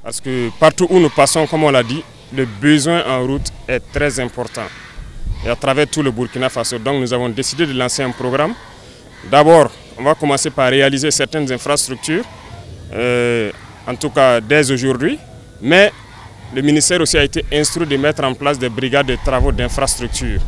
Parce que partout où nous passons, comme on l'a dit, le besoin en route est très important. Et à travers tout le Burkina Faso. Donc nous avons décidé de lancer un programme. D'abord, on va commencer par réaliser certaines infrastructures, en tout cas dès aujourd'hui. Mais le ministère aussi a été instruit de mettre en place des brigades de travaux d'infrastructure.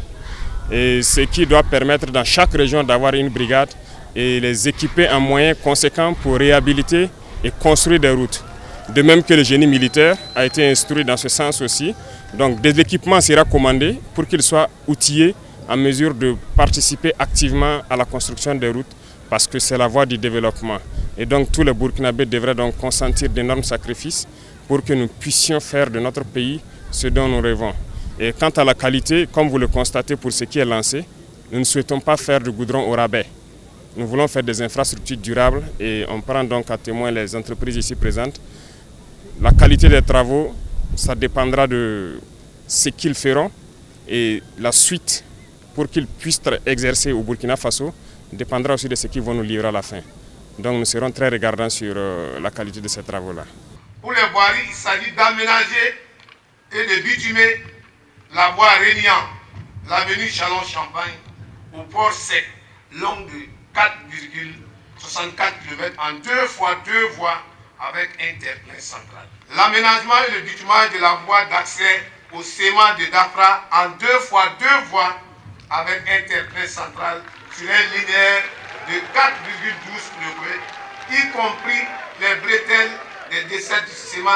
Et ce qui doit permettre dans chaque région d'avoir une brigade et les équiper en moyens conséquents pour réhabiliter et construire des routes. De même que le génie militaire a été instruit dans ce sens aussi. Donc des équipements sera commandé pour qu'ils soient outillés en mesure de participer activement à la construction des routes parce que c'est la voie du développement. Et donc tous les Burkinabés devraient donc consentir d'énormes sacrifices pour que nous puissions faire de notre pays ce dont nous rêvons. Et quant à la qualité, comme vous le constatez pour ce qui est lancé, nous ne souhaitons pas faire du goudron au rabais. Nous voulons faire des infrastructures durables et on prend donc à témoin les entreprises ici présentes. La qualité des travaux, ça dépendra de ce qu'ils feront et la suite pour qu'ils puissent exercer au Burkina Faso dépendra aussi de ce qu'ils vont nous livrer à la fin. Donc nous serons très regardants sur la qualité de ces travaux-là. Pour les voiries, il s'agit d'aménager et de bitumer la voie reliant l'avenue Chalon-Champagne au port sec, longue de 4,64 km en 2 fois 2 voies avec interplein central. L'aménagement et le bitumage de la voie d'accès au sément de Dafra en 2 fois 2 voies avec interplein central sur un linéaire de 4,12 km, y compris les bretelles des desserts du sément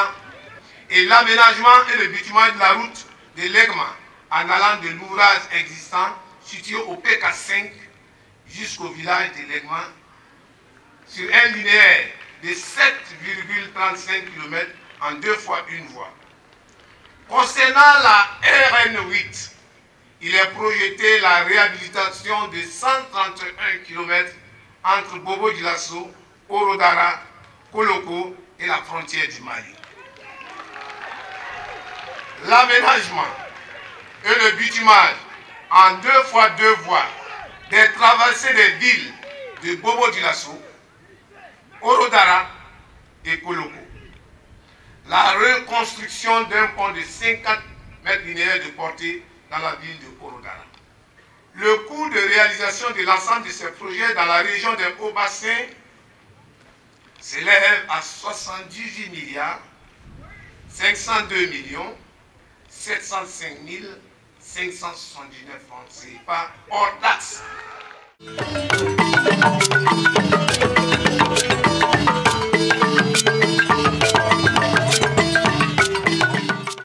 et l'aménagement et le bitumage de la route de Legma en allant de l'ouvrage existant situé au PK5 jusqu'au village de Legma sur un linéaire de 7,35 km en 2 fois 1 voie. Concernant la RN8, il est projeté la réhabilitation de 131 km entre Bobo-Dioulasso, Orodara, Koloko et la frontière du Mali. L'aménagement et le bitumage en 2 fois 2 voies des traversées des villes de Bobo-Dioulasso, Orodara et Koloko. La reconstruction d'un pont de 50 mètres linéaires de portée dans la ville de Orodara. Le coût de réalisation de l'ensemble de ces projets dans la région des Hauts-Bassins s'élève à 78 milliards 502 millions 705 579 francs CFA hors taxe.